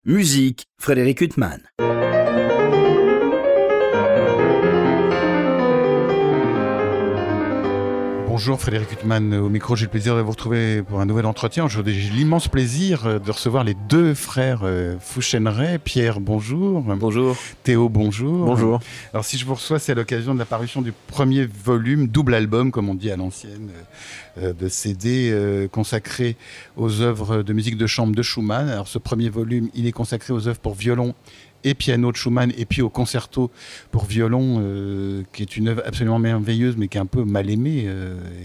Musique, Frédéric Huttman. Bonjour Frédéric Huttman, au micro, j'ai le plaisir de vous retrouver pour un nouvel entretien. Aujourd'hui, j'ai l'immense plaisir de recevoir les deux frères Fouchéneret. Pierre, bonjour. Bonjour. Théo, bonjour. Bonjour. Alors si je vous reçois, c'est à l'occasion de la parution du premier volume, double album, comme on dit à l'ancienne, de CD consacré aux œuvres de musique de chambre de Schumann. Alors ce premier volume, il est consacré aux œuvres pour violon et piano de Schumann, et puis au concerto pour violon, qui est une œuvre absolument merveilleuse, mais qui est un peu mal aimée,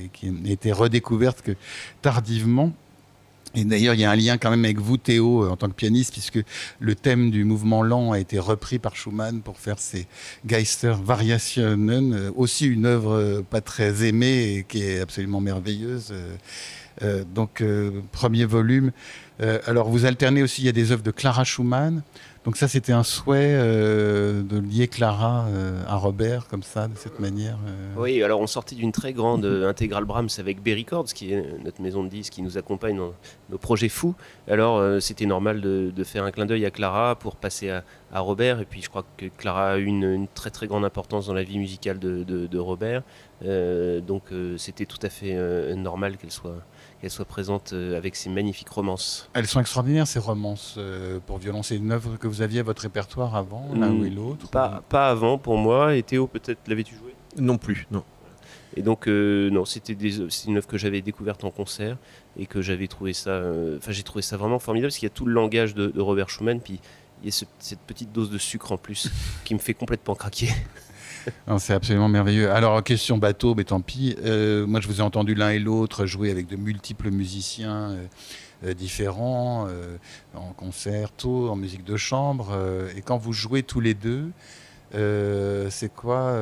et qui n'a été redécouverte que tardivement. Et d'ailleurs, il y a un lien quand même avec vous, Théo, en tant que pianiste, puisque le thème du mouvement lent a été repris par Schumann pour faire ses Geister Variationen, aussi une œuvre pas très aimée et qui est absolument merveilleuse. Donc, premier volume. Alors, vous alternez aussi, il y a des œuvres de Clara Schumann. Donc ça, c'était un souhait de lier Clara à Robert, comme ça, de cette manière. Oui, alors on sortait d'une très grande intégrale Brahms avec Berry Records, qui est notre maison de disques qui nous accompagne dans nos projets fous. Alors c'était normal de faire un clin d'œil à Clara pour passer à Robert. Et puis je crois que Clara a eu une très très grande importance dans la vie musicale de Robert. Donc c'était tout à fait normal qu'elle soit présente avec ses magnifiques romances. Elles sont extraordinaires, ces romances pour violon. C'est une œuvre que vous aviez à votre répertoire avant, l'un ou l'autre? Pas avant pour moi. Et Théo, peut-être l'avais-tu joué? Non plus, non. Et donc, non, c'est une œuvre que j'avais découverte en concert et que j'avais trouvé ça... j'ai trouvé ça vraiment formidable parce qu'il y a tout le langage de Robert Schumann, puis il y a cette petite dose de sucre en plus qui me fait complètement craquer. Non, c'est absolument merveilleux. Alors, question bateau, mais tant pis. Moi, je vous ai entendu l'un et l'autre jouer avec de multiples musiciens différents, en concerto, en musique de chambre. Et quand vous jouez tous les deux, c'est quoi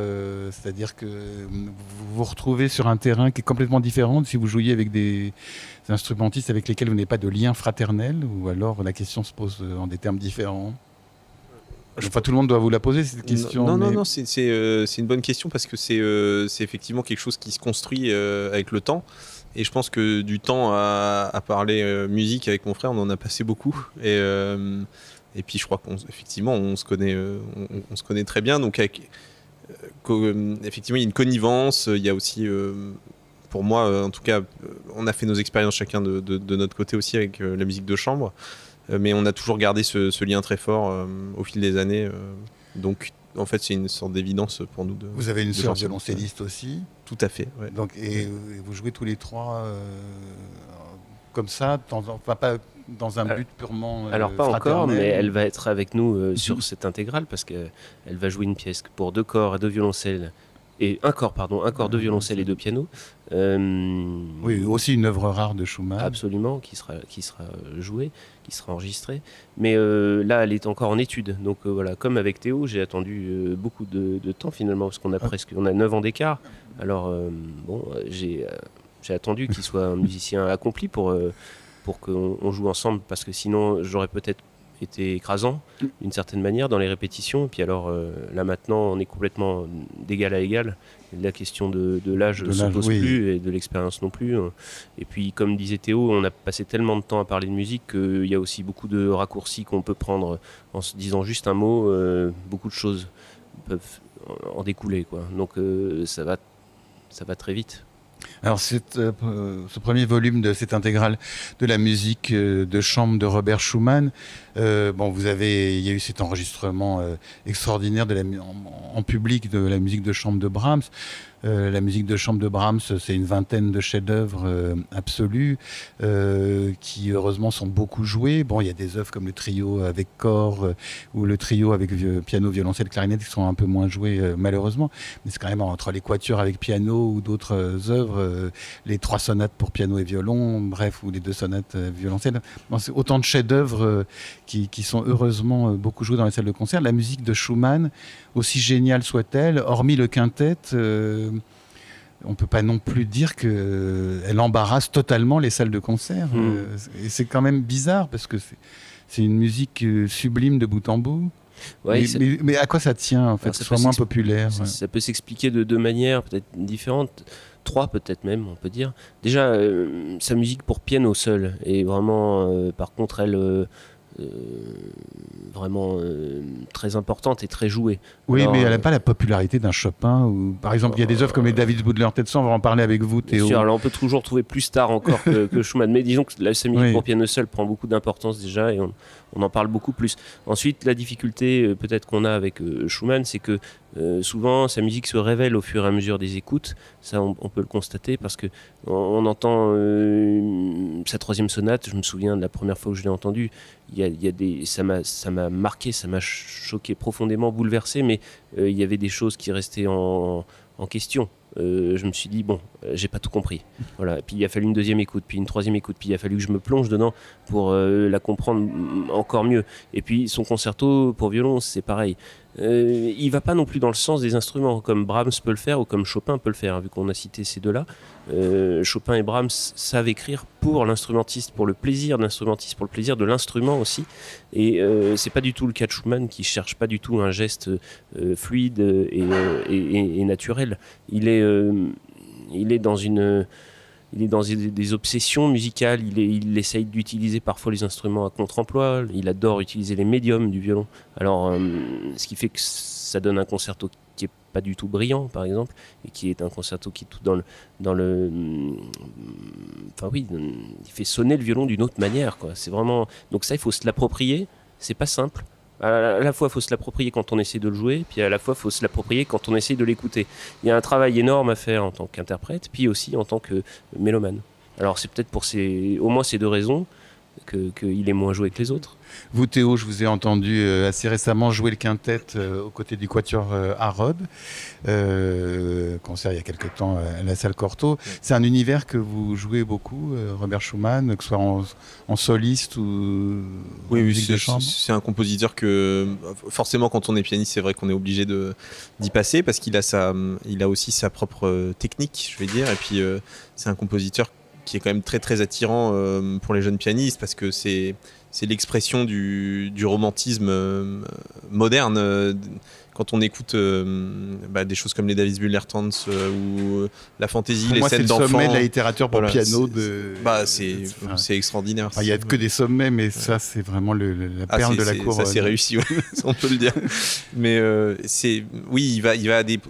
c'est-à-dire que vous vous retrouvez sur un terrain qui est complètement différent de si vous jouiez avec des instrumentistes avec lesquels vous n'avez pas de lien fraternel, ou alors la question se pose en des termes différents? Enfin, tout le monde doit vous la poser, cette question. Non, c'est une bonne question parce que c'est effectivement quelque chose qui se construit avec le temps. Et je pense que du temps à parler musique avec mon frère, on en a passé beaucoup. Et puis je crois qu'effectivement, on se connaît très bien. Donc effectivement, il y a une connivence. Il y a aussi, pour moi, en tout cas, on a fait nos expériences chacun de notre côté aussi avec la musique de chambre. Mais on a toujours gardé ce lien très fort au fil des années. Donc, en fait, c'est une sorte d'évidence pour nous. Vous avez une sœur violoncelliste aussi? Tout à fait, ouais. Donc, et vous jouez tous les trois comme ça, pas dans un but purement alors, pas fraternel. encore, mais elle va être avec nous sur cette intégrale parce qu'elle va jouer une pièce pour 2 corps et 2 violoncelles. Un corps de violoncelle et 2 pianos. Oui, aussi une œuvre rare de Schumann. Absolument, qui sera jouée, qui sera enregistrée. Mais là, elle est encore en étude. Donc voilà, comme avec Théo, j'ai attendu beaucoup de temps finalement, parce qu'on a 9 ans d'écart. Alors j'ai attendu qu'il soit un musicien accompli pour qu'on joue ensemble, parce que sinon j'aurais peut-être été écrasant d'une certaine manière dans les répétitions. Et puis alors là maintenant on est complètement d'égal à égal. La question de l'âge ne se pose plus, et de l'expérience non plus. Et puis comme disait Théo, on a passé tellement de temps à parler de musique qu'il y a aussi beaucoup de raccourcis qu'on peut prendre en se disant juste un mot. Beaucoup de choses peuvent en découler, quoi. Donc ça va très vite. Alors ce premier volume de cette intégrale de la musique de chambre de Robert Schumann, il y a eu cet enregistrement extraordinaire en public de la musique de chambre de Brahms. La musique de chambre de Brahms, c'est une vingtaine de chefs-d'œuvre absolus qui heureusement sont beaucoup joués. Bon, il y a des œuvres comme le trio avec corps ou le trio avec piano, violoncelle, clarinette qui sont un peu moins joués malheureusement. Mais c'est quand même entre les quatuors avec piano ou d'autres œuvres, les 3 sonates pour piano et violon, bref, ou les 2 sonates violoncelle. Bon, c'est autant de chefs-d'œuvre qui sont heureusement beaucoup joués dans les salles de concert. La musique de Schumann, aussi géniale soit-elle, hormis le quintet, on ne peut pas non plus dire qu'elle embarrasse totalement les salles de concert. Et c'est quand même bizarre, parce que c'est une musique sublime de bout en bout. Ouais, mais à quoi ça tient, en fait, que ce soit moins populaire? Ça peut s'expliquer de 2 manières, peut-être différentes. 3 peut-être même, on peut dire. Déjà, sa musique pour piano seul. Et vraiment, par contre, elle vraiment très importante et très jouée. Oui, Alors, mais elle n'a pas la popularité d'un Chopin. Ou, par exemple, il y a des œuvres comme les David Boudler Tetson, on va en parler avec vous, bien Théo. sûr, alors on peut toujours trouver plus tard encore que Schumann, mais disons que sa musique pour piano seul prend beaucoup d'importance déjà et on en parle beaucoup plus. Ensuite, la difficulté peut-être qu'on a avec Schumann, c'est que souvent sa musique se révèle au fur et à mesure des écoutes. Ça, on peut le constater parce que on entend sa troisième sonate. Je me souviens de la première fois que je l'ai entendue. Ça m'a marqué, ça m'a choqué profondément, bouleversé, mais il y avait des choses qui restaient en question. Je me suis dit, bon, j'ai pas tout compris. Voilà. Puis il a fallu une deuxième écoute, puis une troisième écoute, puis il a fallu que je me plonge dedans pour la comprendre encore mieux. Et puis son concerto pour violon, c'est pareil. Il va pas non plus dans le sens des instruments, comme Brahms peut le faire ou comme Chopin peut le faire, hein, vu qu'on a cité ces deux-là. Chopin et Brahms savent écrire pour l'instrumentiste, pour le plaisir de l'instrumentiste, pour le plaisir de l'instrument aussi. Et c'est pas du tout le cas de Schumann, qui cherche pas du tout un geste fluide et naturel. Il est dans des obsessions musicales, il essaye d'utiliser parfois les instruments à contre-emploi, il adore utiliser les médiums du violon. Alors, ce qui fait que ça donne un concerto qui est pas du tout brillant, par exemple, et qui est un concerto qui est tout enfin oui, il fait sonner le violon d'une autre manière, quoi. C'est vraiment... Donc ça, il faut se l'approprier, c'est pas simple. À la fois, il faut se l'approprier quand on essaie de le jouer, puis à la fois, il faut se l'approprier quand on essaie de l'écouter. Il y a un travail énorme à faire en tant qu'interprète, puis aussi en tant que mélomane. Alors, c'est peut-être pour au moins ces deux raisons qu'il est moins joué que les autres. Vous, Théo, je vous ai entendu assez récemment jouer le quintet aux côtés du Quatuor à Rhodes, concert il y a quelques temps à la salle Cortot. C'est un univers que vous jouez beaucoup, Robert Schumann, que ce soit en soliste ou en musique de chambre. C'est un compositeur que, forcément, quand on est pianiste, c'est vrai qu'on est obligé d'y passer parce qu'il a aussi sa propre technique, je vais dire. Et puis, c'est un compositeur qui est quand même très très attirant pour les jeunes pianistes parce que c'est l'expression du romantisme moderne. Quand on écoute des choses comme les David Buller Tanz ou la fantaisie, les scènes d'enfants. C'est le sommet de la littérature pour piano. C'est extraordinaire. Il n'y a que des sommets, mais ça, c'est vraiment la perle de la couronne. Ça, c'est réussi, ouais, on peut le dire. Mais il va à des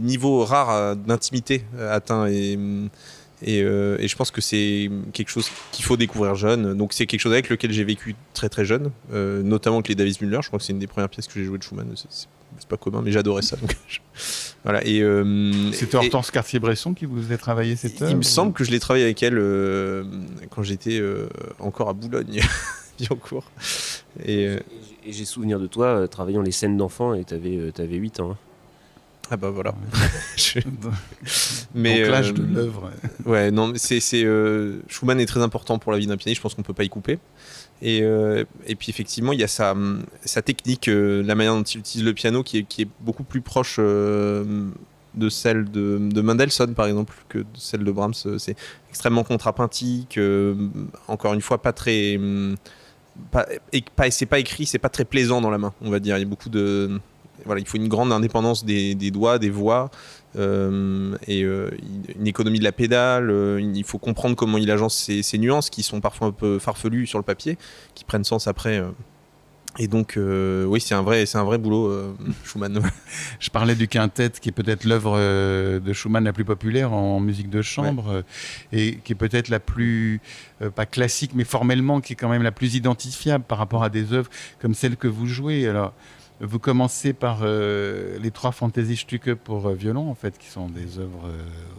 niveaux rares d'intimité atteints et je pense que c'est quelque chose qu'il faut découvrir jeune. Donc c'est quelque chose avec lequel j'ai vécu très très jeune, notamment avec les David Müller. Je crois que c'est une des premières pièces que j'ai jouées de Schumann. C'est pas commun, mais j'adorais ça. Donc voilà. C'était Hortense Cartier-Bresson qui vous a travaillé cette œuvre? Il me semble que je l'ai travaillé avec elle quand j'étais encore à Boulogne, Billancourt. Et j'ai souvenir de toi travaillant les scènes d'enfants et t'avais 8 ans. Hein. Ah bah voilà. Mais donc l'âge de l'œuvre. Ouais, non, Schumann est très important pour la vie d'un pianiste. Je pense qu'on peut pas y couper. Et puis effectivement, il y a sa technique, la manière dont il utilise le piano, qui est beaucoup plus proche de celle de Mendelssohn par exemple que de celle de Brahms. C'est extrêmement contrapuntique. Encore une fois, c'est pas écrit, c'est pas très plaisant dans la main. On va dire, il y a beaucoup de il faut une grande indépendance des doigts, des voix, et une économie de la pédale. Il faut comprendre comment il agence ces nuances qui sont parfois un peu farfelues sur le papier, qui prennent sens après. Et donc, oui, c'est un vrai boulot, Schumann. Je parlais du quintet, qui est peut-être l'œuvre de Schumann la plus populaire en musique de chambre, et qui est peut-être la plus, pas classique, mais formellement, qui est quand même la plus identifiable par rapport à des œuvres comme celles que vous jouez. Alors, vous commencez par les 3 Fantasiestücke pour violon, en fait, qui sont des œuvres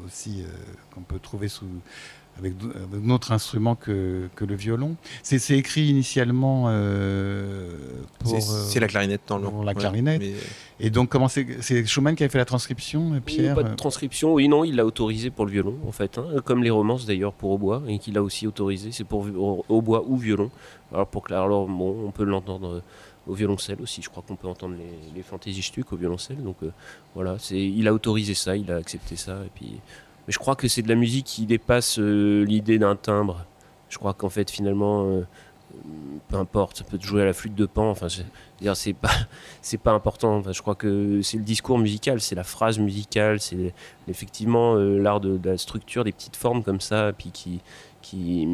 aussi qu'on peut trouver avec d'autres instruments que le violon. C'est écrit initialement pour... c'est la clarinette dans le pour la clarinette. Et donc, c'est Schumann qui a fait la transcription, Pierre? Pas de transcription, oui, non, il l'a autorisé pour le violon, en fait, hein, comme les romances d'ailleurs pour hautbois, et qu'il a aussi autorisé, c'est pour hautbois ou violon. Alors bon, on peut l'entendre au violoncelle aussi, je crois qu'on peut entendre les Fantasiestücke au violoncelle, donc voilà, il a autorisé ça, il a accepté ça, et puis... Mais je crois que c'est de la musique qui dépasse l'idée d'un timbre. Je crois qu'en fait, finalement, peu importe, ça peut jouer à la flûte de Pan, enfin, dire, c'est pas important. Enfin, je crois que c'est le discours musical, c'est la phrase musicale, c'est effectivement l'art de la structure, des petites formes comme ça, puis qui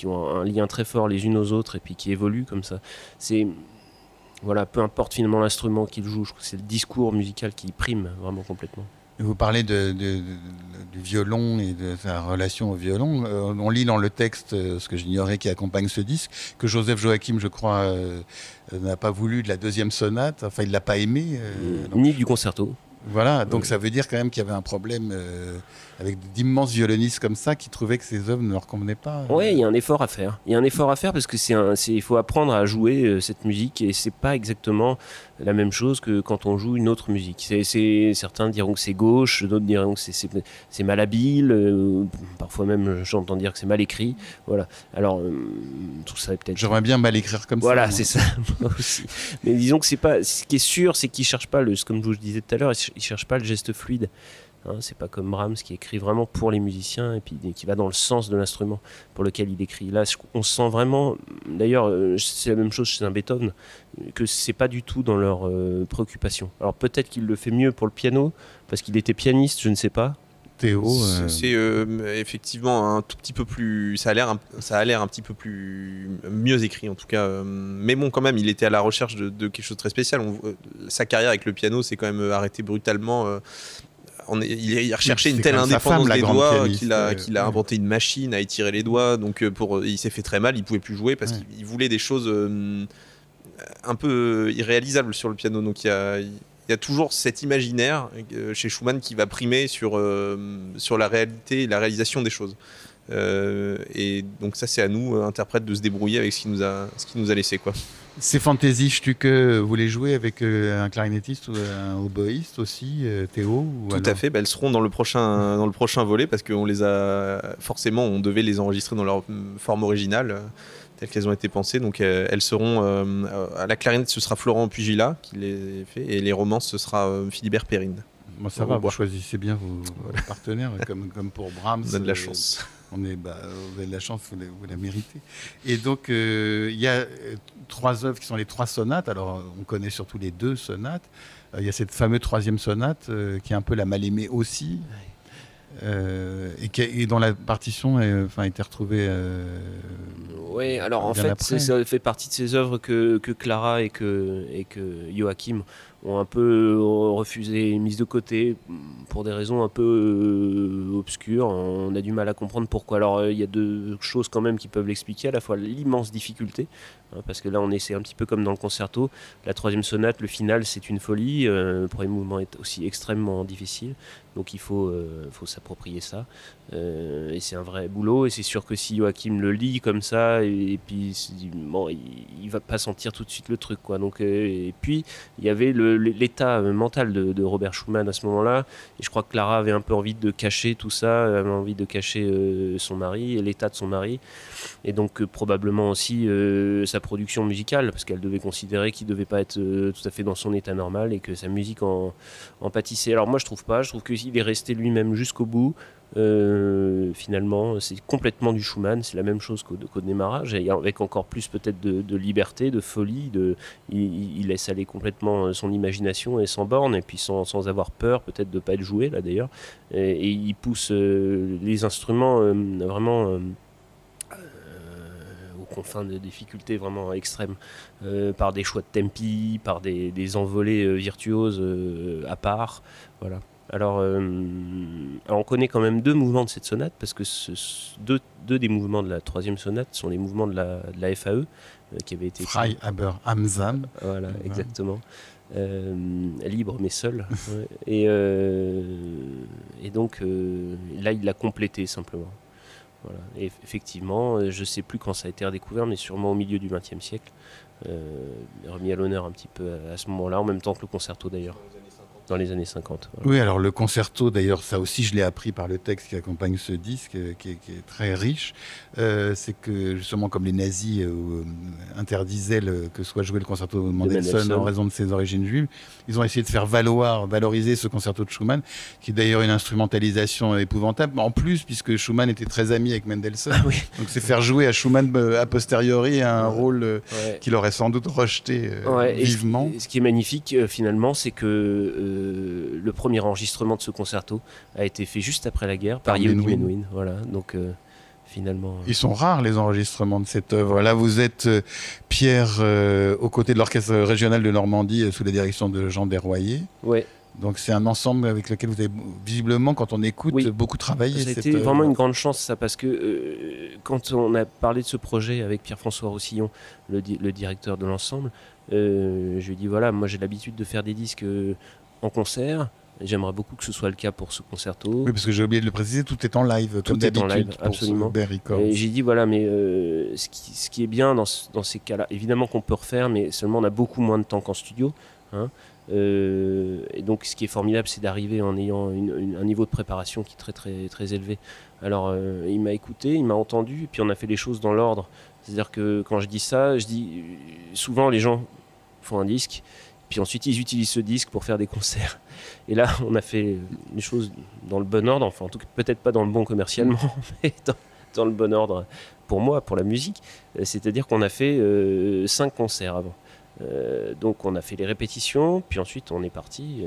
ont un lien très fort les unes aux autres et puis qui évoluent comme ça. Voilà, peu importe finalement l'instrument qu'il joue, je crois que c'est le discours musical qui prime vraiment complètement. Vous parlez du violon et de sa relation au violon. On lit dans le texte, ce que j'ignorais qui accompagne ce disque, que Joseph Joachim, je crois, n'a pas voulu de la deuxième sonate. Enfin, il ne l'a pas aimé. Ni du concerto. Voilà, donc ça veut dire quand même qu'il y avait un problème avec d'immenses violonistes comme ça qui trouvaient que ces œuvres ne leur convenaient pas. Ouais, il y a un effort à faire. Il y a un effort à faire parce que il faut apprendre à jouer cette musique et c'est pas exactement la même chose que quand on joue une autre musique. Certains diront que c'est gauche, d'autres diront que c'est malhabile, parfois même j'entends dire que c'est mal écrit. Voilà. Alors tout ça est peut-être. J'aimerais bien mal écrire comme voilà, ça. Voilà, c'est ça. Moi aussi. Mais disons que c'est pas. Ce qui est sûr, c'est qu'ils cherchent pas comme je vous le disais tout à l'heure, ils cherchent pas le geste fluide. Hein, c'est pas comme Brahms qui écrit vraiment pour les musiciens et puis qui va dans le sens de l'instrument pour lequel il écrit. Là, on sent vraiment, d'ailleurs, c'est la même chose chez un Beethoven, que c'est pas du tout dans leur préoccupation. Alors peut-être qu'il le fait mieux pour le piano parce qu'il était pianiste, je ne sais pas. Théo, c'est effectivement un tout petit peu plus, ça a l'air un petit peu plus mieux écrit en tout cas, mais bon quand même il était à la recherche de quelque chose de très spécial. Sa carrière avec le piano s'est quand même arrêtée brutalement. Il a recherché une telle indépendance des doigts qu'il a inventé une machine à étirer les doigts, donc il s'est fait très mal, il pouvait plus jouer parce qu'il voulait des choses un peu irréalisables sur le piano. Donc il y a toujours cet imaginaire chez Schumann qui va primer sur la réalité et la réalisation des choses. Et donc ça c'est à nous, interprètes, de se débrouiller avec ce qui nous a laissé, quoi. Ces fantaisies Stücke, vous les jouez avec un clarinettiste ou un oboïste aussi, Théo ou Tout à fait, elles seront dans le prochain volet parce qu'on les a forcément, on devait les enregistrer dans leur forme originale telles qu'elles ont été pensées. Donc elles seront à la clarinette, ce sera Florent Pugila qui les fait, et les romances ce sera Philibert Perrine. Bon, ça va, vous choisissez bien vos partenaires comme pour Brahms. On a de la chance. Vous avez de la chance, vous la méritez. Et donc, il y a 3 œuvres qui sont les 3 sonates. Alors, on connaît surtout les 2 sonates. Il y a cette fameuse 3e sonate qui est un peu la mal-aimée aussi. Et dont la partition a été retrouvée. Oui, alors en fait, ça fait partie de ces œuvres que Clara et que Joachim ont un peu refusé, mises de côté pour des raisons un peu obscures. On a du mal à comprendre pourquoi. Alors il y a 2 choses quand même qui peuvent l'expliquer, à la fois l'immense difficulté, parce que là c'est un petit peu comme dans le concerto. La 3e sonate, le final, c'est une folie. Le premier mouvement est aussi extrêmement difficile, donc il faut s'approprier ça. Et c'est un vrai boulot, et c'est sûr que si Joachim le lit comme ça, et puis bon, il va pas sentir tout de suite le truc, quoi. Donc, et puis il y avait l'état mental de Robert Schumann à ce moment-là, et je crois que Clara avait un peu envie de cacher tout ça, avait envie de cacher son mari et l'état de son mari, et donc probablement aussi sa production musicale, parce qu'elle devait considérer qu'il devait pas être tout à fait dans son état normal et que sa musique en pâtissait. Alors moi je trouve qu'il est resté lui-même jusqu'au bout. Finalement c'est complètement du Schumann, c'est la même chose qu'au démarrage, et avec encore plus peut-être de liberté, de folie, il laisse aller complètement son imagination et sans borne, et puis sans avoir peur peut-être de ne pas être joué là d'ailleurs, et il pousse les instruments vraiment aux confins de difficultés vraiment extrêmes, par des choix de tempi, par des envolées virtuoses à part, voilà. Alors on connaît quand même 2 mouvements de cette sonate, parce que deux des mouvements de la 3e sonate sont les mouvements de la FAE qui avait été Frei, aber amsam. Voilà, exactement. Libre mais seul. Ouais. Et donc là il l'a complété simplement. Voilà. Et effectivement, je ne sais plus quand ça a été redécouvert, mais sûrement au milieu du XXe siècle, remis à l'honneur un petit peu à ce moment-là, en même temps que le concerto d'ailleurs. dans les années 50. Voilà. Oui, alors le concerto, d'ailleurs, ça aussi je l'ai appris par le texte qui accompagne ce disque, qui est très riche. C'est que justement, comme les nazis interdisaient que soit joué le concerto de Mendelssohn en raison de ses origines juives, ils ont essayé de faire valoriser ce concerto de Schumann, qui est d'ailleurs une instrumentalisation épouvantable. En plus, puisque Schumann était très ami avec Mendelssohn, Ah, oui. donc c'est faire jouer à Schumann a posteriori un rôle qu'il aurait sans doute rejeté vivement. Ce qui est magnifique finalement, c'est que le premier enregistrement de ce concerto a été fait juste après la guerre par Yehudi Menuhin. Voilà, donc finalement. Ils sont rares les enregistrements de cette œuvre. Là, vous êtes Pierre aux côtés de l'orchestre régional de Normandie sous la direction de Jean Desroyer. Ouais. Donc c'est un ensemble avec lequel vous avez visiblement, quand on écoute, beaucoup travaillé. Ça a été vraiment une grande chance, ça, parce que quand on a parlé de ce projet avec Pierre-François Roussillon, le directeur de l'ensemble, je lui ai dit voilà, moi j'ai l'habitude de faire des disques en concert. J'aimerais beaucoup que ce soit le cas pour ce concerto. Oui, parce que j'ai oublié de le préciser, tout est en live, tout est en live, absolument. Et j'ai dit voilà, mais ce qui est bien dans ces cas-là, évidemment qu'on peut refaire, mais seulement on a beaucoup moins de temps qu'en studio. Hein. Et donc ce qui est formidable, c'est d'arriver en ayant un niveau de préparation qui est très très très élevé. Alors il m'a écouté, il m'a entendu, et puis on a fait les choses dans l'ordre. C'est-à-dire que quand je dis ça, je dis souvent les gens font un disque, puis ensuite ils utilisent ce disque pour faire des concerts. Et là on a fait les choses dans le bon ordre, enfin en tout cas peut-être pas dans le bon commercialement, mais dans le bon ordre pour moi, pour la musique. C'est-à-dire qu'on a fait 5 concerts avant. Donc on a fait les répétitions, puis ensuite on est parti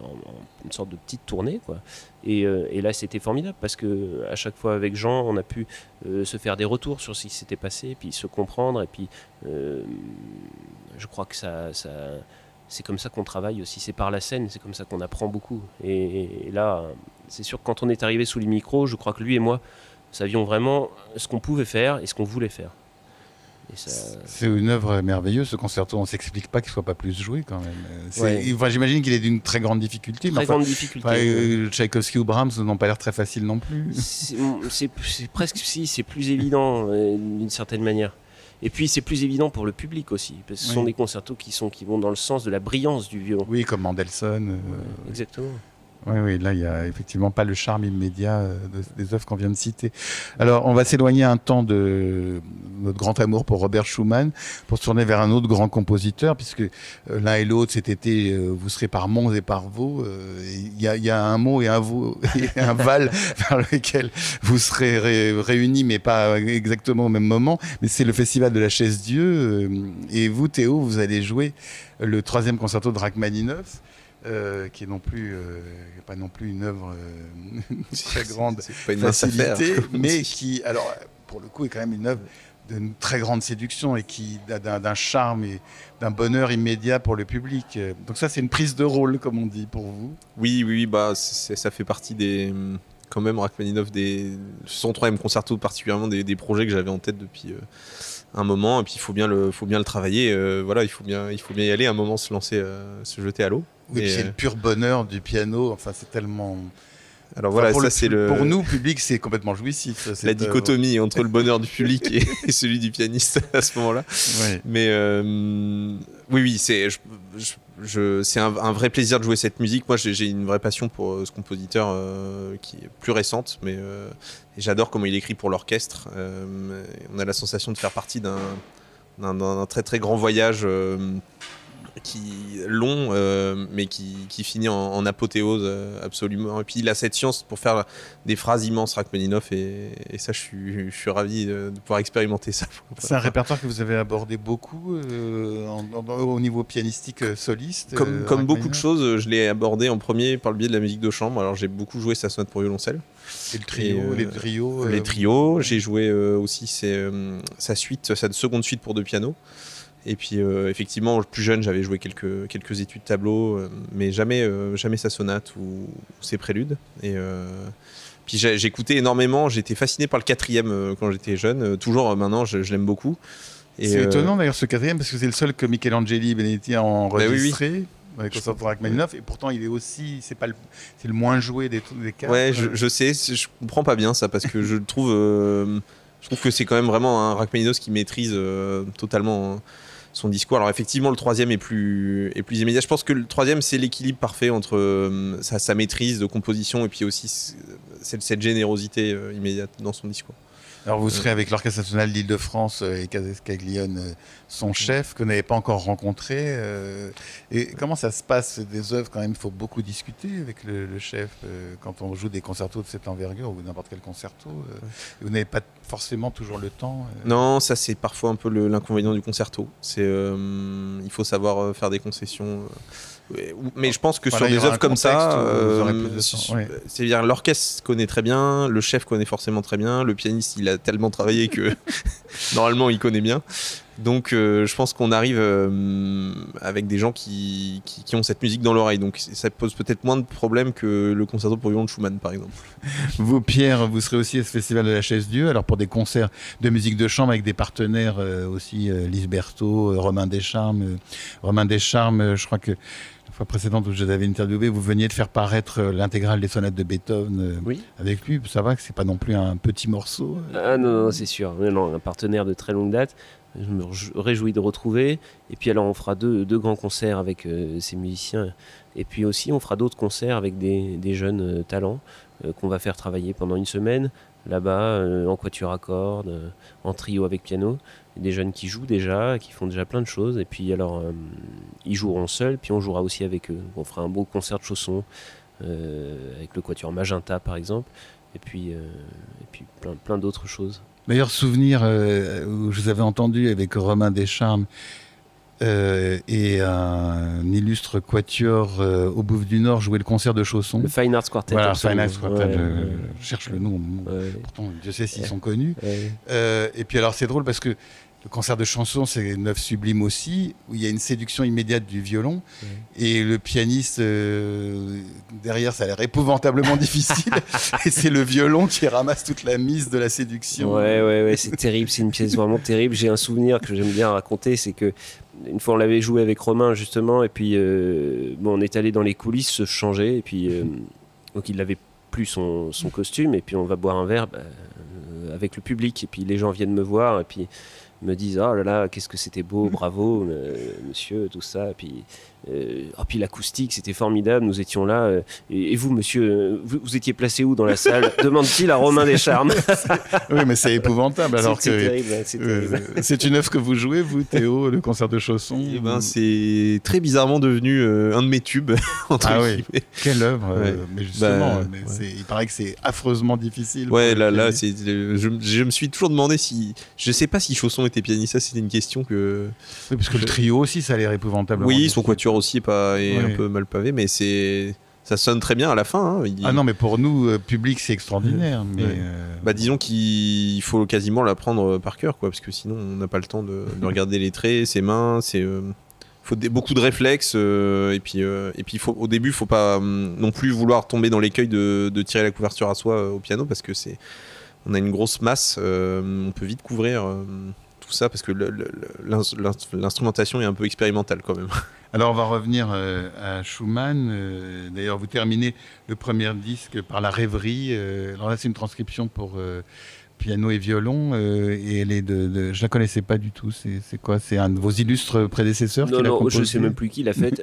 en une sorte de petite tournée, quoi. Et là c'était formidable parce que à chaque fois avec Jean on a pu se faire des retours sur ce qui s'était passé, puis se comprendre, et puis je crois que ça c'est comme ça qu'on travaille aussi, c'est par la scène, c'est comme ça qu'on apprend beaucoup. Et là c'est sûr que quand on est arrivé sous les micros, je crois que lui et moi savions vraiment ce qu'on pouvait faire et ce qu'on voulait faire. C'est une œuvre merveilleuse, ce concerto. On ne s'explique pas qu'il ne soit pas plus joué quand même. Enfin, j'imagine qu'il est d'une très grande difficulté. Grande difficulté. Tchaïkovski ou Brahms n'ont pas l'air très faciles non plus. C'est presque c'est plus évident d'une certaine manière. Et puis c'est plus évident pour le public aussi, parce que ce sont des concertos qui vont dans le sens de la brillance du violon. Oui, comme Mendelssohn. Exactement. Oui, là, il n'y a effectivement pas le charme immédiat des œuvres qu'on vient de citer. Alors, on va s'éloigner un temps de notre grand amour pour Robert Schumann pour se tourner vers un autre grand compositeur, puisque l'un et l'autre, cet été, vous serez par Mons et par Vaux. Il y a un Mont et un Vaux et un Val vers lequel vous serez réunis, mais pas exactement au même moment. Mais c'est le Festival de la Chaise-Dieu. Et vous, Théo, vous allez jouer le 3e concerto de Rachmaninoff. Qui est pas non plus une œuvre très grande facilité, mais qui, alors pour le coup, est quand même une œuvre d'une très grande séduction et qui d'un charme et d'un bonheur immédiat pour le public. Donc ça, c'est une prise de rôle, comme on dit, pour vous. Oui, bah ça fait partie quand même Rachmaninoff son 3e concerto, particulièrement des projets que j'avais en tête depuis un moment, et puis il faut bien le travailler. Voilà, il faut bien y aller. À un moment, se lancer, se jeter à l'eau. Oui, c'est le pur bonheur du piano. Enfin, c'est tellement. Alors voilà, pour nous, public, c'est complètement jouissif. La dichotomie entre le bonheur du public et celui du pianiste à ce moment-là. Ouais. Mais oui, c'est un vrai plaisir de jouer cette musique. Moi, j'ai une vraie passion pour ce compositeur qui est plus récente, mais j'adore comment il écrit pour l'orchestre. On a la sensation de faire partie d'un très très grand voyage long, mais qui finit en apothéose absolument. Et puis il a cette science pour faire des phrases immenses, Rachmaninoff, et ça, je suis ravi de pouvoir expérimenter ça. C'est un répertoire que vous avez abordé beaucoup au niveau pianistique soliste. Comme beaucoup de choses, je l'ai abordé en premier par le biais de la musique de chambre. Alors j'ai beaucoup joué sa sonate pour violoncelle. Et le trio, les trios. J'ai joué aussi sa seconde suite pour 2 pianos. Et puis effectivement, plus jeune, j'avais joué quelques études tableau, mais jamais sa sonate ou ses préludes. Et puis j'écoutais énormément, j'étais fasciné par le 4e quand j'étais jeune. Toujours maintenant, je l'aime beaucoup. C'est étonnant d'ailleurs ce 4e, parce que c'est le seul que Michelangeli et Benedetti ont enregistré. Avec le concerto pour Rachmaninoff, et pourtant il est aussi, c'est le moins joué des 4. Ouais, je sais, je comprends pas bien ça, parce que je trouve que c'est quand même vraiment un Rachmaninoff qui maîtrise totalement son discours. Alors effectivement, le troisième est plus immédiat. Je pense que le troisième, c'est l'équilibre parfait entre sa maîtrise de composition et puis aussi cette générosité immédiate dans son discours. Alors vous serez avec l'Orchestre National d'Île-de-France et Caglione, son chef, que vous n'avez pas encore rencontré. Et comment ça se passe des œuvres quand même, il faut beaucoup discuter avec le chef quand on joue des concertos de cette envergure ou n'importe quel concerto. Vous n'avez pas forcément toujours le temps. Non, ça c'est parfois un peu l'inconvénient du concerto. Il faut savoir faire des concessions. Mais je pense que sur des œuvres comme ça, c'est-à-dire l'orchestre connaît très bien, le chef connaît forcément très bien, le pianiste il a tellement travaillé que normalement il connaît bien. Donc je pense qu'on arrive avec des gens qui ont cette musique dans l'oreille. Donc ça pose peut-être moins de problèmes que le concerto pour violon de Schumann par exemple. Vous Pierre, vous serez aussi à ce festival de la Chaise Dieu, alors pour des concerts de musique de chambre avec des partenaires aussi, Lise Berthaud, Romain Descharmes. Romain Descharmes, je crois que la fois précédente où je vous avais interviewé, vous veniez de faire paraître l'intégrale des sonates de Beethoven avec lui. Ça va que c'est pas non plus un petit morceau. Ah non, c'est sûr. Non, un partenaire de très longue date. Je me réjouis de retrouver. Et puis alors on fera deux grands concerts avec ces musiciens. Et puis aussi on fera d'autres concerts avec des jeunes talents qu'on va faire travailler pendant une semaine là-bas, en quatuor à cordes, en trio avec piano. Des jeunes qui jouent déjà, qui font déjà plein de choses. Et puis alors ils joueront seuls, puis on jouera aussi avec eux. On fera un beau concert de chaussons avec le quatuor Magenta par exemple. Et puis plein d'autres choses. Meilleur souvenir où je vous avais entendu avec Romain Descharmes et un illustre quatuor au Bouffe du Nord jouer le concert de chaussons. Le Fine Arts Quartet. Voilà, Fine Arts Quartet, je cherche le nom. Pourtant, Dieu sait s'ils sont connus. Et puis alors c'est drôle parce que le concert de chansons, c'est une œuvre sublime aussi, où il y a une séduction immédiate du violon. Et le pianiste, derrière, ça a l'air épouvantablement difficile. Et c'est le violon qui ramasse toute la mise de la séduction. Ouais, c'est terrible. C'est une pièce vraiment terrible. J'ai un souvenir que j'aime bien raconter, c'est que une fois on l'avait joué avec Romain, justement, et puis on est allé dans les coulisses se changer, et puis donc il n'avait plus son costume, et puis on va boire un verre avec le public, et puis les gens viennent me voir, et puis me disent oh là là, qu'est-ce que c'était beau, bravo monsieur, tout ça. Puis l'acoustique, c'était formidable, nous étions là. Et vous, monsieur, vous étiez placé où dans la salle? Demande-t-il à Romain Descharmes. Oui, mais c'est épouvantable. Alors c'est terrible. C'est une œuvre que vous jouez, vous, Théo, le concert de chaussons. C'est très bizarrement devenu un de mes tubes. Oui, quelle œuvre. Mais justement, il paraît que c'est affreusement difficile. Ouais, là, je me suis toujours demandé si. Je sais pas si Chausson était pianiste, ça c'était une question que. Oui, parce que le trio aussi, ça a l'air épouvantablement. Oui, son quatuor aussi est un peu mal pavé, mais ça sonne très bien à la fin. Ah non, mais pour nous, public, c'est extraordinaire. Mais disons qu'il faut quasiment l'apprendre par cœur, quoi, parce que sinon on n'a pas le temps de regarder les traits, ses mains, faut beaucoup de réflexes, et puis au début, faut pas non plus vouloir tomber dans l'écueil de tirer la couverture à soi au piano, parce que on a une grosse masse, on peut vite couvrir tout ça, parce que l'instrumentation est un peu expérimentale quand même. Alors on va revenir à Schumann. D'ailleurs, vous terminez le premier disque par La Rêverie. Alors là, c'est une transcription pour piano et violon, et elle est je la connaissais pas du tout. C'est quoi? C'est un de vos illustres prédécesseurs qui l'a composé? Je sais même plus qui l'a faite.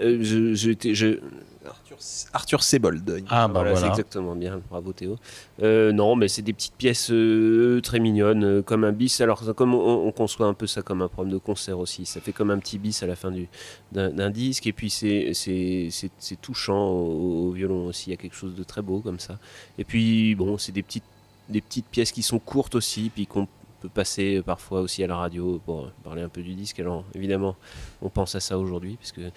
Arthur Sebold. Voilà. C'est exactement bien, bravo Théo. Non, mais c'est des petites pièces très mignonnes, comme un bis. Alors, comme on conçoit un peu ça comme un programme de concert aussi, ça fait comme un petit bis à la fin d'un disque, et puis c'est touchant au violon aussi, il y a quelque chose de très beau comme ça. Et puis, bon, c'est des petites pièces qui sont courtes aussi, puis qu'on peut passer parfois aussi à la radio pour parler un peu du disque. Alors évidemment on pense à ça aujourd'hui parce que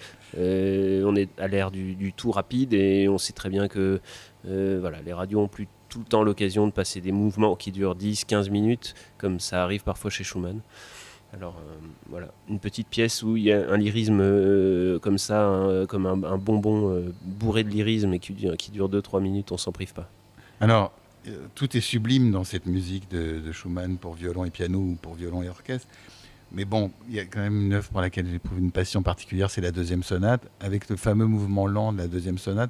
on est à l'ère du tout rapide, et on sait très bien que les radios ont plus tout le temps l'occasion de passer des mouvements qui durent 10-15 minutes comme ça arrive parfois chez Schumann. Alors une petite pièce où il y a un lyrisme comme ça, comme un bonbon bourré de lyrisme et qui dure 2-3 minutes, on s'en prive pas. Alors tout est sublime dans cette musique de Schumann pour violon et piano, ou pour violon et orchestre. Mais bon, il y a quand même une œuvre pour laquelle j'éprouve une passion particulière, c'est la deuxième sonate, avec le fameux mouvement lent de la deuxième sonate,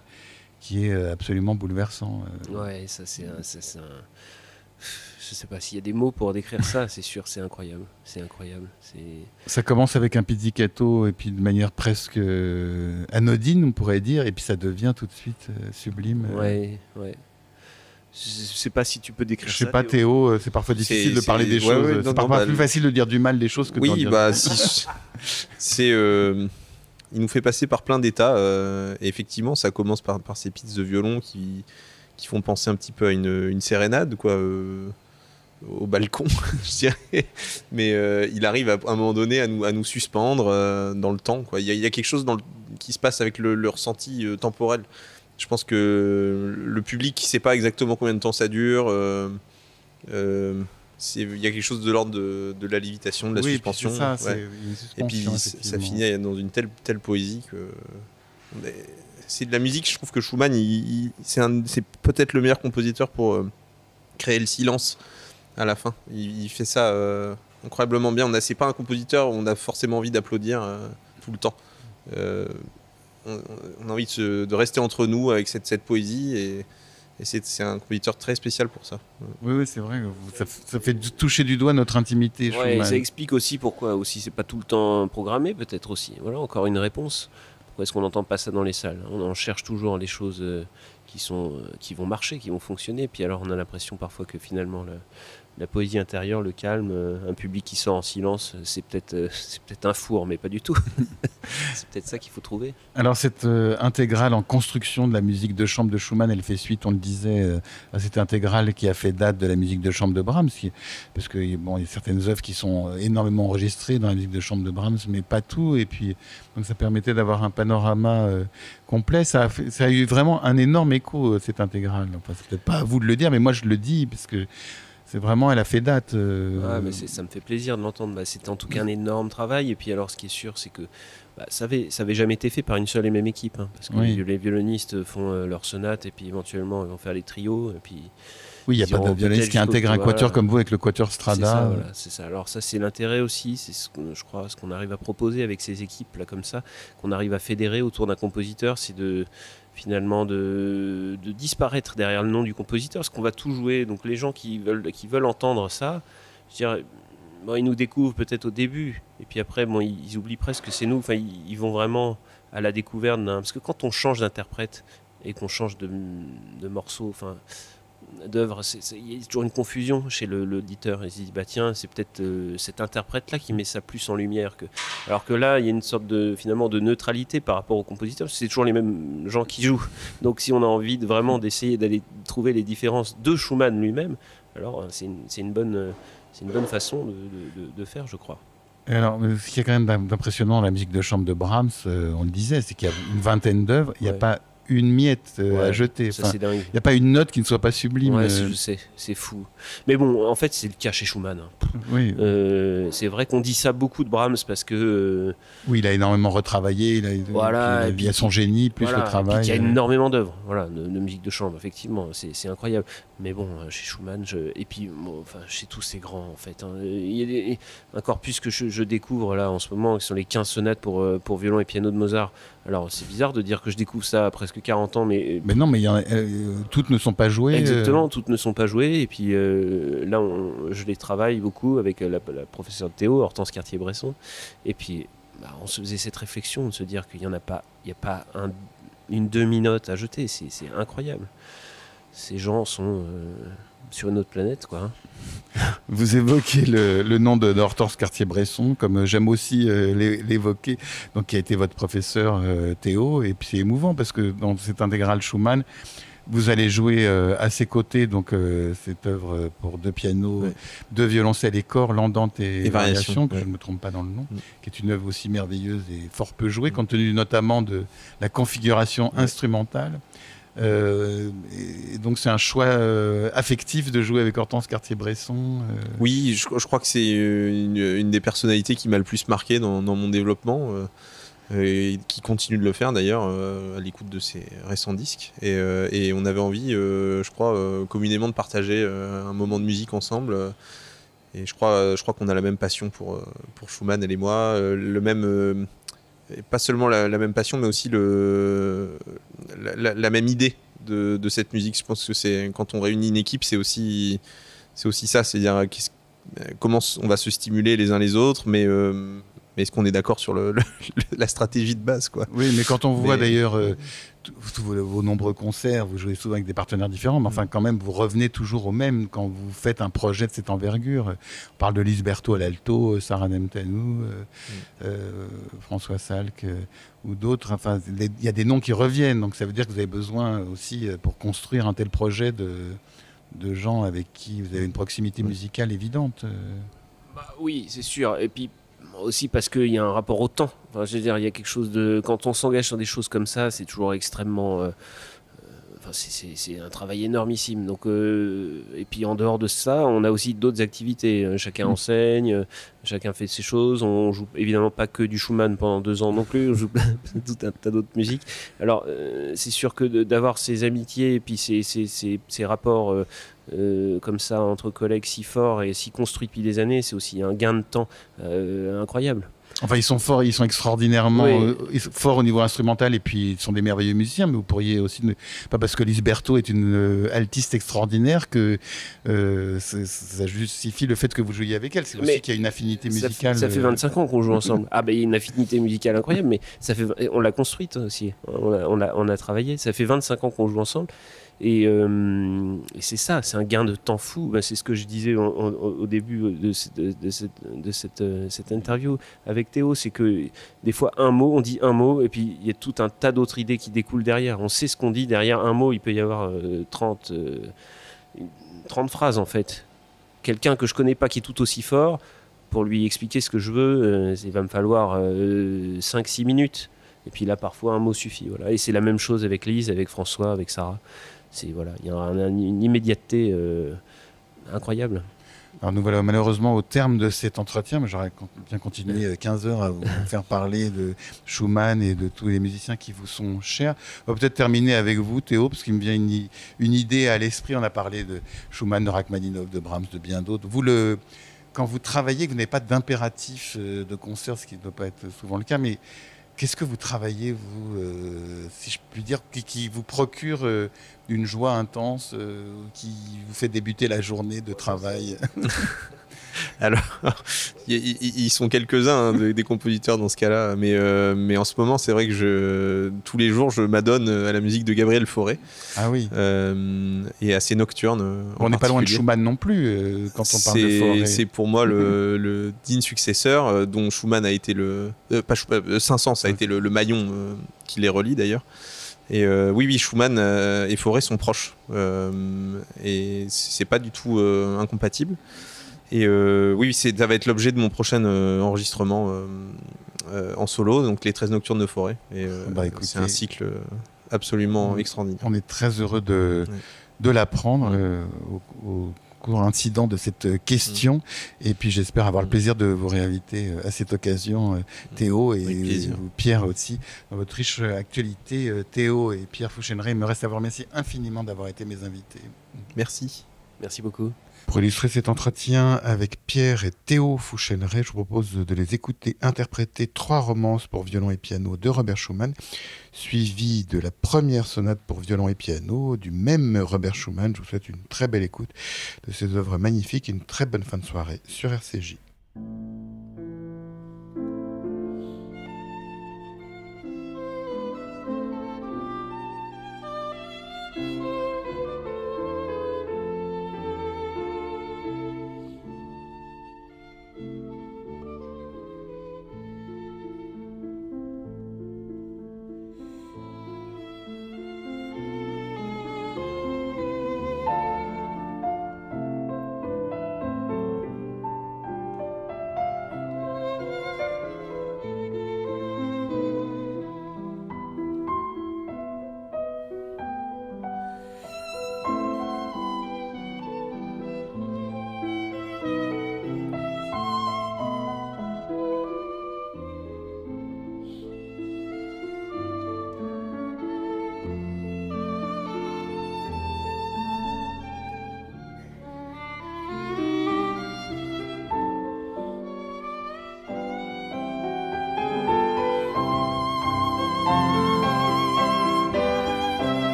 qui est absolument bouleversant. Ouais, ça c'est je sais pas s'il y a des mots pour décrire ça, c'est sûr, c'est incroyable. C'est incroyable. Ça commence avec un pizzicato et puis de manière presque anodine, on pourrait dire, et puis ça devient tout de suite sublime. Ouais. Je sais pas si tu peux décrire Je ça. sais pas, Théo, c'est parfois difficile de parler des choses. C'est parfois plus facile de dire du mal des choses que d'en dire. Il nous fait passer par plein d'états. Et effectivement, ça commence par ces pistes de violon qui font penser un petit peu à une sérénade, quoi, au balcon, je dirais. Mais il arrive à un moment donné à nous suspendre dans le temps, quoi. Il y a quelque chose qui se passe avec le ressenti temporel. Je pense que le public ne sait pas exactement combien de temps ça dure. Il y a quelque chose de l'ordre de la lévitation, de la suspension. C'est ça, ouais. Et puis ça finit dans une telle poésie que... C'est de la musique, je trouve que Schumann, c'est peut-être le meilleur compositeur pour créer le silence à la fin. Il fait ça incroyablement bien. C'est pas un compositeur où on a forcément envie d'applaudir tout le temps. On a envie de rester entre nous avec cette poésie et c'est un compositeur très spécial pour ça. Oui, c'est vrai. Ça fait toucher du doigt notre intimité. Ouais, ça explique aussi pourquoi c'est pas tout le temps programmé, peut-être aussi. Voilà, encore une réponse. Pourquoi est-ce qu'on n'entend pas ça dans les salles ? On cherche toujours les choses qui vont marcher, qui vont fonctionner. Puis alors on a l'impression parfois que finalement la poésie intérieure, le calme, un public qui sort en silence, c'est peut-être un four, mais pas du tout. C'est peut-être ça qu'il faut trouver. Alors cette intégrale en construction de la musique de chambre de Schumann, elle fait suite, on le disait, à cette intégrale qui a fait date de la musique de chambre de Brahms, parce que il y a certaines œuvres qui sont énormément enregistrées dans la musique de chambre de Brahms, mais pas tout. Et puis donc ça permettait d'avoir un panorama complet. Ça a eu vraiment un énorme écho, cette intégrale. Enfin, c'est peut-être pas à vous de le dire, mais moi je le dis parce que c'est vraiment, elle a fait date. Mais ça me fait plaisir de l'entendre. C'était en tout cas un énorme travail. Et puis alors, ce qui est sûr, c'est que ça avait jamais été fait par une seule et même équipe. Parce que les violonistes font leurs sonates et puis éventuellement ils vont faire les trios. Et puis, oui, il n'y a pas de violoniste qui intègre un quatuor comme vous avec le quatuor Strada. C'est ça. Alors ça, c'est l'intérêt aussi. C'est je crois ce qu'on arrive à proposer avec ces équipes là comme ça, qu'on arrive à fédérer autour d'un compositeur, c'est finalement de disparaître derrière le nom du compositeur, parce qu'on va tout jouer. Donc les gens qui veulent entendre ça, je dirais, ils nous découvrent peut-être au début, et puis après, ils oublient presque que c'est nous. Enfin, ils vont vraiment à la découverte parce que quand on change d'interprète et qu'on change de morceau, enfin d'œuvre, il y a toujours une confusion chez l'auditeur. Il se dit tiens, c'est peut-être cet interprète là qui met ça plus en lumière alors que là il y a une sorte de neutralité par rapport au compositeur, c'est toujours les mêmes gens qui jouent. Donc si on a envie d'essayer d'aller trouver les différences de Schumann lui-même, alors c'est une bonne façon de faire, je crois. Alors, ce qui est quand même d'impressionnant dans la musique de chambre de Brahms, on le disait, c'est qu'il y a une vingtaine d'œuvres, il n'y a pas une miette à jeter. Ça, c'est dingue. Il n'y a pas une note qui ne soit pas sublime. Ouais, je sais, c'est fou. Mais bon, en fait, c'est le cas chez Schumann. Oui. C'est vrai qu'on dit ça beaucoup de Brahms parce que... oui, il a énormément retravaillé, il y a son génie, plus le travail. Il y a énormément d'œuvres de musique de chambre, effectivement, c'est incroyable. Mais bon, chez Schumann, et puis chez tous ces grands, en fait. Il y a un corpus que je découvre là en ce moment, qui sont les 15 sonates pour violon et piano de Mozart. Alors, c'est bizarre de dire que je découvre ça à presque 40 ans, mais non, mais toutes ne sont pas jouées. Exactement, toutes ne sont pas jouées. Et puis là, je les travaille beaucoup avec la professeure de Théo, Hortense Cartier-Bresson. Et puis, on se faisait cette réflexion de se dire qu'il n'y a pas une demi-note à jeter. C'est incroyable. Ces gens sont sur une autre planète, quoi. Vous évoquez le nom d'Hortense Cartier-Bresson, comme j'aime aussi l'évoquer, donc qui a été votre professeur Théo, et puis c'est émouvant parce que dans cette intégrale Schumann, vous allez jouer à ses côtés donc cette œuvre pour deux pianos, deux violoncelles et corps, l'Andante et Variation, que je ne me trompe pas dans le nom, qui est une œuvre aussi merveilleuse et fort peu jouée, compte tenu notamment de la configuration instrumentale. Et donc c'est un choix affectif de jouer avec Hortense Cartier-Bresson. Oui, je crois que c'est une des personnalités qui m'a le plus marqué dans mon développement, et qui continue de le faire d'ailleurs à l'écoute de ses récents disques. Et on avait envie, je crois, communément de partager un moment de musique ensemble. Et je crois qu'on a la même passion pour Schumann, elle et moi, le même... pas seulement la même passion, mais aussi la même idée de cette musique. Je pense que quand on réunit une équipe, c'est aussi c'est aussi ça, c'est-à-dire comment on va se stimuler les uns les autres, mais est-ce qu'on est d'accord sur la stratégie de base, quoi. Oui, mais quand on voit d'ailleurs tous vos nombreux concerts, vous jouez souvent avec des partenaires différents, mais enfin quand même vous revenez toujours au même quand vous faites un projet de cette envergure. On parle de Lise Berthaud à l'alto, Sarah Nemtanou, François Salk ou d'autres. Enfin, il y a des noms qui reviennent, donc ça veut dire que vous avez besoin aussi pour construire un tel projet de gens avec qui vous avez une proximité musicale évidente. Bah, oui, c'est sûr. Et puis aussi parce qu'il y a un rapport au temps. Enfin, je veux dire, il y a quelque chose de... Quand on s'engage sur des choses comme ça, c'est toujours extrêmement... Enfin, c'est un travail énormissime. Donc, et puis en dehors de ça, on a aussi d'autres activités. Chacun enseigne, chacun fait ses choses. On joue évidemment pas que du Schumann pendant 2 ans non plus. On joue tout un tas d'autres musiques. Alors, c'est sûr que d'avoir ces amitiés et puis ces rapports comme ça entre collègues si forts et si construits depuis des années, c'est aussi un gain de temps incroyable. Enfin, ils sont forts, ils sont extraordinairement forts au niveau instrumental et puis ils sont des merveilleux musiciens, mais vous pourriez aussi... Pas parce que Lise Berthaud est une altiste extraordinaire que ça justifie le fait que vous jouiez avec elle. C'est aussi qu'il y a une affinité musicale. Ça fait 25 ans qu'on joue ensemble. Ah ben il y a une affinité musicale incroyable, mais on l'a construite aussi. On a travaillé. Ça fait 25 ans qu'on joue ensemble. Et c'est ça, c'est un gain de temps fou. Ben, c'est ce que je disais au début de cette interview avec Théo, c'est que des fois on dit un mot et puis il y a tout un tas d'autres idées qui découlent derrière. On sait ce qu'on dit derrière un mot, il peut y avoir 30 phrases en fait. Quelqu'un que je connais pas qui est tout aussi fort, pour lui expliquer ce que je veux, il va me falloir 5-6 minutes. Et puis là parfois un mot suffit. Voilà. Et c'est la même chose avec Lise, avec François, avec Sarah. Voilà, il y a une immédiateté incroyable. Alors nous voilà malheureusement au terme de cet entretien, mais j'aurais bien continué 15 heures à vous faire parler de Schumann et de tous les musiciens qui vous sont chers. On va peut-être terminer avec vous, Théo, parce qu'il me vient une idée à l'esprit. On a parlé de Schumann, de Rachmaninov, de Brahms, de bien d'autres. Quand vous travaillez, vous n'avez pas d'impératif de concert, ce qui ne doit pas être souvent le cas, mais qu'est-ce que vous travaillez, vous, si je puis dire, qui vous procure une joie intense, qui vous fait débuter la journée de travail? Alors, ils sont quelques-uns des compositeurs dans ce cas-là, mais en ce moment, c'est vrai que tous les jours, je m'adonne à la musique de Gabriel Fauré. Ah oui. Et à ses nocturnes. On n'est pas loin de Schumann non plus quand on parle de Fauré. C'est pour moi le digne successeur, dont Schumann a été Saint-Saëns a été le maillon qui les relie d'ailleurs. Et oui, Schumann et Fauré sont proches. Et c'est pas du tout incompatible. Et oui, ça va être l'objet de mon prochain enregistrement en solo, donc les 13 nocturnes de Fauré. Et c'est un cycle absolument extraordinaire. On est très heureux de l'apprendre au cours incident de cette question. Et puis j'espère avoir le plaisir de vous réinviter à cette occasion, Théo, et Pierre aussi, dans votre riche actualité. Théo et Pierre Fouchenray, il me reste à vous remercier infiniment d'avoir été mes invités. Merci. Merci beaucoup. Pour illustrer cet entretien avec Pierre et Théo Fouchenray, je vous propose de les écouter interpréter 3 romances pour violon et piano de Robert Schumann, suivi de la première sonate pour violon et piano du même Robert Schumann. Je vous souhaite une très belle écoute de ces œuvres magnifiques et une très bonne fin de soirée sur RCJ.